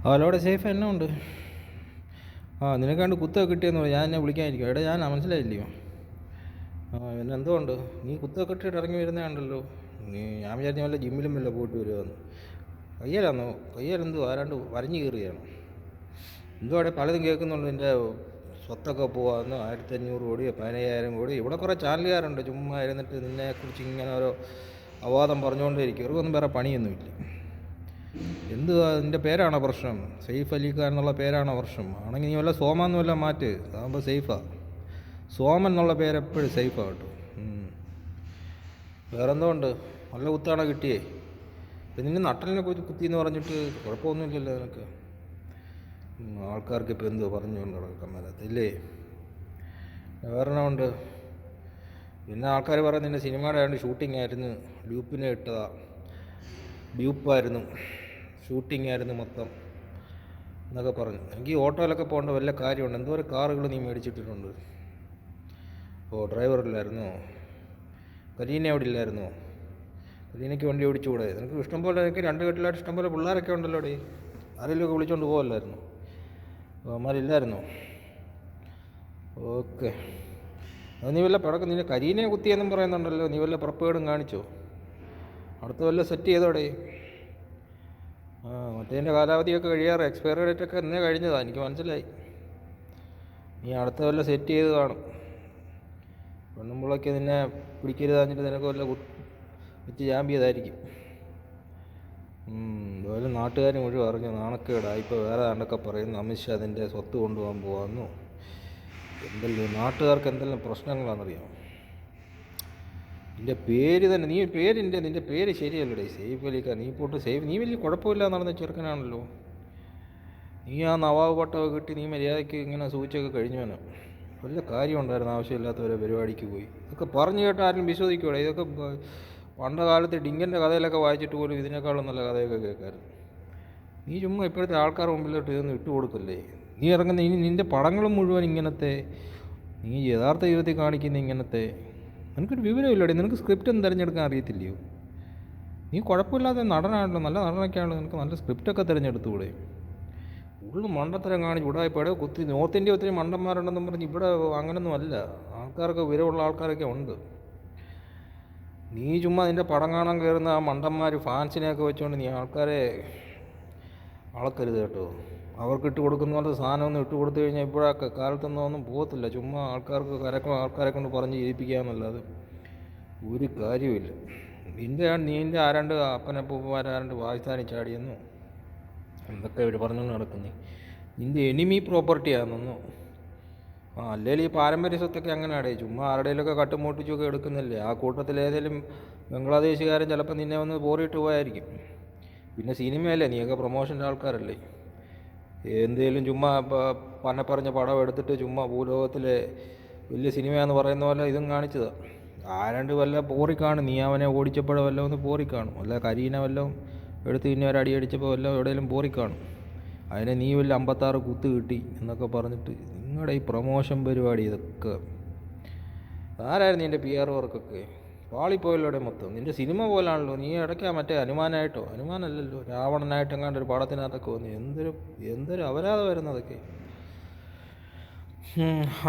അവളോടെ safe എന്നെ ഉണ്ട്. നിനക്കാണ്ട് കുത്തൊക്കെ കിട്ടിയെന്ന് പറഞ്ഞു. ഞാൻ എന്നെ വിളിക്കാനിരിക്കും. എടാ ഞാൻ മനസ്സിലായില്ലയോ? പിന്നെ എന്തുകൊണ്ട് നീ കുത്തൊക്കെ ഇട്ടിട്ട് ഇറങ്ങി വരുന്നതാണല്ലോ. ഞാൻ വിചാരിച്ച വല്ല ജിമ്മിലും വല്ല പോയിട്ട് വരുവാന്ന്. കയ്യലാന്നോ? കയ്യലെന്തോ ആരാണ്ട് വരഞ്ഞു കയറിയാണ്. എന്തോ അവിടെ പലതും കേൾക്കുന്നുണ്ട്. എൻ്റെ സ്വത്തൊക്കെ പോകാമെന്ന് 1500 കോടി 15,000 കോടി. ഇവിടെ കുറേ ചാനലുകാരുണ്ട് ചുമ്മാ ഇരുന്നിട്ട് നിന്നെക്കുറിച്ച് ഇങ്ങനെ ഓരോ അവാദം പറഞ്ഞുകൊണ്ടേയിരിക്കും. ഇവർക്കൊന്നും വേറെ പണിയൊന്നുമില്ല. എന്തുവാ നിൻ്റെ പേരാണോ പ്രശ്നം? സെയ്ഫ് അലി ഖാൻ എന്നുള്ള പേരാണോ പ്രശ്നം? ആണെങ്കിൽ നീ വല്ല സോമാന്ന് വല്ല മാറ്റ്. അതാകുമ്പോൾ സേഫാണ്. സോമൻ എന്നുള്ള പേര് എപ്പോഴും സേഫാണ് കേട്ടോ. വേറെന്തോ ഉണ്ട്? നല്ല കുത്താണോ കിട്ടിയേ? ഇപ്പം നിന്നെ നട്ടലിനെ കുത്തിയെന്ന് പറഞ്ഞിട്ട് കുഴപ്പമൊന്നുമില്ലല്ലോ നിനക്ക്. ആൾക്കാർക്ക് ഇപ്പോൾ എന്തോ പറഞ്ഞുകൊണ്ട് നടക്കാൻ മേലത്തില്ലേ? വേറെണ്ണമുണ്ട്. പിന്നെ ആൾക്കാർ പറയുന്നത് നിൻ്റെ സിനിമയുടെ ആയതുകൊണ്ട് ഷൂട്ടിംഗ് ആയിരുന്നു, ഡ്യൂപ്പിനെ ഇട്ടതാ, ഡ്യൂപ്പായിരുന്നു, ഷൂട്ടിംഗ് ആയിരുന്നു മൊത്തം എന്നൊക്കെ പറഞ്ഞു. എനിക്ക് ഓട്ടോയിലൊക്കെ പോകേണ്ട വല്ല കാര്യമുണ്ട്. എന്തോ ഒരു കാറുകൾ നീ മേടിച്ചിട്ടിട്ടുണ്ട്. ഡ്രൈവറില്ലായിരുന്നോ? കരീന അവിടെ ഇല്ലായിരുന്നോ? കരീനയ്ക്ക് വണ്ടി ഓടിച്ചുകൂടെ? നിനക്ക് ഇഷ്ടംപോലെ, എനിക്ക് 2 കെട്ടിലായിട്ട് ഇഷ്ടംപോലെ പിള്ളേരൊക്കെ ഉണ്ടല്ലോ ഡേ. ആരെങ്കിലുമൊക്കെ വിളിച്ചുകൊണ്ട് പോകല്ലായിരുന്നോ? അവന്മാരില്ലായിരുന്നോ? ഓക്കെ. അത് നീ വല്ല പിടക്കം നിന്നെ കരീനയെ കുത്തിയെന്നും പറയുന്നുണ്ടല്ലോ. നീ വല്ല പുറപ്പേടും കാണിച്ചോ? അടുത്ത വല്ല സെറ്റ് ചെയ്തോടെ? മറ്റേതിൻ്റെ കാലാവധിയൊക്കെ കഴിയാറ്, എക്സ്പയറി ഡേറ്റൊക്കെ എന്നേ കഴിഞ്ഞതാണ്, എനിക്ക് മനസ്സിലായി. നീ അടുത്ത വല്ല സെറ്റ് ചെയ്ത് കാണും. പെണ്ണുമ്പിളയ്ക്ക് നിന്നെ പിടിക്കരുതാഞ്ഞിട്ട് നിനക്ക് വല്ല വെച്ച് ചാമ്പിയതായിരിക്കും. അതുപോലെ നാട്ടുകാർ മുഴുവൻ അറിഞ്ഞു. നാണക്കേടാ. ഇപ്പോൾ വേറെ ആണ്ടൊക്കെ പറയുന്നു അമിത്ഷാ അതിൻ്റെ സ്വത്ത് കൊണ്ടുപോകാൻ പോകാമെന്നു. എന്തെല്ലാം നാട്ടുകാർക്ക് എന്തെല്ലാം പ്രശ്നങ്ങളാണെന്നറിയാം. നിൻ്റെ പേര് തന്നെ, നിൻ്റെ പേര് ശരിയല്ലടേ, സെയ്ഫ് അലി ഖാൻ. നീ പോട്ട് സേഫ്, നീ വലിയ കുഴപ്പമില്ല നടന്ന ചെറുക്കനാണല്ലോ. നീ ആ നവാബ് പട്ടമൊക്കെ കിട്ടി നീ മര്യാദയ്ക്ക് ഇങ്ങനെ സൂചിച്ചൊക്കെ കഴിഞ്ഞവന്. വല്ല കാര്യം ഉണ്ടായിരുന്നു ആവശ്യമില്ലാത്തവരെ പരിപാടിക്ക് പോയി. ഇതൊക്കെ പറഞ്ഞു കേട്ട് ആരും വിശ്വസിക്കൂടെ? ഇതൊക്കെ പണ്ട കാലത്ത് ഡിങ്കൻ്റെ കഥയിലൊക്കെ വായിച്ചിട്ട് പോലും ഇതിനേക്കാളും നല്ല കഥയൊക്കെ കേൾക്കാമായിരുന്നു. നീ ചുമ്മാ ഇപ്പോഴത്തെ ആൾക്കാർ മുമ്പിലോട്ട് ഇതൊന്നും ഇട്ട് കൊടുക്കല്ലേ. നീ ഇറങ്ങുന്ന ഇനി നിൻ്റെ പടങ്ങളും മുഴുവൻ ഇങ്ങനത്തെ, നീ യഥാർത്ഥ ജീവിതത്തിൽ കാണിക്കുന്ന ഇങ്ങനത്തെ. നിനക്കൊരു വിവരമില്ലടേ. നിനക്ക് സ്ക്രിപ്റ്റൊന്നും തിരഞ്ഞെടുക്കാൻ അറിയത്തില്ലയോ? നീ കുഴപ്പമില്ലാത്ത നടനാണല്ലോ, നല്ല നടനൊക്കെയാണല്ലോ. നിനക്ക് നല്ല സ്ക്രിപ്റ്റൊക്കെ തിരഞ്ഞെടുത്തുകൂടെ? ഉള്ളു മണ്ടത്തരം കാണിച്ച് ഉടായിപ്പോടെ കുത്തി. നോർത്ത് ഇന്ത്യ ഒത്തിരി മണ്ടന്മാരുണ്ടെന്നും പറഞ്ഞ് ഇവിടെ അങ്ങനൊന്നും അല്ല. ആൾക്കാർക്ക് വിവരമുള്ള ആൾക്കാരൊക്കെ ഉണ്ട്. നീ ചുമ്മാ നിൻ്റെ പടം കാണാൻ കയറുന്ന ആ മണ്ടന്മാർ ഫാൻസിനെയൊക്കെ വെച്ചുകൊണ്ട് നീ ആൾക്കാരെ അളക്കരുത് കേട്ടോ. അവർക്ക് ഇട്ട് കൊടുക്കുന്ന പോലെ സാധനമൊന്നും ഇട്ട് കൊടുത്തു കഴിഞ്ഞാൽ ഇപ്പോഴൊക്കെ കാലത്തൊന്നും പോകത്തില്ല. ചുമ്മാ ആൾക്കാരെ കൊണ്ട് പറഞ്ഞ് ജയിപ്പിക്കാമെന്നല്ലാതെ ഒരു കാര്യമില്ല. നീൻ്റെ ആരാണ്ട് അപ്പനപ്പൂപ്പന്മാരാണ്ട് പാകിസ്ഥാനിൽ ചാടിയെന്നോ എന്തൊക്കെ ഇവർ പറഞ്ഞുകൊണ്ട് നടക്കുന്നേ. നിൻ്റെ എനിമി പ്രോപ്പർട്ടിയാണെന്നോ? അല്ലെങ്കിൽ ഈ പാരമ്പര്യ സ്വത്തൊക്കെ അങ്ങനെയാടേ. ചുമ്മാ ആരുടെയിലൊക്കെ കട്ടുമൂട്ടിച്ചൊക്കെ എടുക്കുന്നില്ലേ. ആ കൂട്ടത്തിൽ ഏതെങ്കിലും ബംഗ്ലാദേശുകാരൻ ചിലപ്പോൾ നിന്നെ വന്ന് പോറിയിട്ട് പോയായിരിക്കും. പിന്നെ സിനിമയല്ലേ, നീയൊക്കെ പ്രൊമോഷൻ്റെ ആൾക്കാരല്ലേ. എന്തേലും ചുമ്മാ പറഞ്ഞ പടം എടുത്തിട്ട് ചുമ്മാ ഭൂലോകത്തിലെ വലിയ സിനിമയാണെന്ന് പറയുന്ന പോലെ ഇതും കാണിച്ചതാണ്. ആരാണ്ട് വല്ല പോറിക്കാണും. നീ അവനെ ഓടിച്ചപ്പോഴോ വല്ലതും ഒന്ന് പോറിക്കാണും. വല്ല കരീന വല്ലതും എടുത്ത് പിന്നെ ഒരടി അടിച്ചപ്പോൾ വല്ലതും എവിടെയെങ്കിലും പോറിക്കാണും. അതിനെ നീ വല്ല 56 കുത്ത് കിട്ടി എന്നൊക്കെ പറഞ്ഞിട്ട് നിങ്ങളുടെ ഈ പ്രൊമോഷൻ പരിപാടി ഇതൊക്കെ ആരായിരുന്നു നിൻ്റെ PR വർക്കൊക്കെ? പാളിപ്പോയല്ലോടെ മൊത്തം. നിൻ്റെ സിനിമ പോലാണല്ലോ. നീ ഇടയ്ക്കാ മറ്റേ ഹനുമാനല്ലല്ലോ, രാവണനായിട്ടെങ്ങാണ്ട് ഒരു പടത്തിനകത്തൊക്കെ വന്നു. എന്തൊരു അപരാധം വരുന്നതൊക്കെ.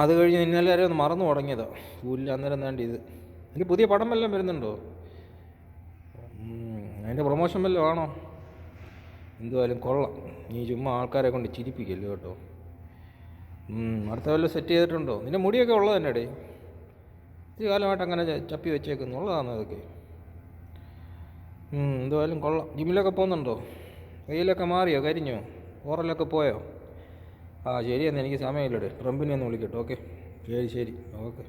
അത് കഴിഞ്ഞ് ഇന്നെല്ലാവരും ഒന്ന് മറന്നു തുടങ്ങിയതാ. പുല്ല് അന്നേരം വേണ്ടി ഇത്. എനിക്ക് പുതിയ പടം വല്ലതും വരുന്നുണ്ടോ? അതിൻ്റെ പ്രൊമോഷൻ വല്ലതും ആണോ? എന്തുവായാലും കൊള്ളാം. നീ ചുമ്മാ ആൾക്കാരെ കൊണ്ട് ചിരിപ്പിക്കല്ലോ കേട്ടോ. അടുത്ത വല്ലതും സെറ്റ് ചെയ്തിട്ടുണ്ടോ? നിൻ്റെ മുടിയൊക്കെ ഉള്ളത് തന്നെ ഡേ. ഇത്തിരി കാലമായിട്ട് അങ്ങനെ ചപ്പി വെച്ചേക്കുന്നുള്ളതാണ് അതൊക്കെ. എന്തുവായാലും കൊള്ളാം. ജിമ്മിലൊക്കെ പോകുന്നുണ്ടോ? കയ്യിലൊക്കെ മാറിയോ? കരിഞ്ഞോ? ഓറലൊക്കെ പോയോ? ശരിയെന്ന് എനിക്ക് സമയമില്ലടേ. ട്രംപിനെ ഒന്ന് വിളിക്കട്ടെ. ഓക്കെ, ശരി ഓക്കെ.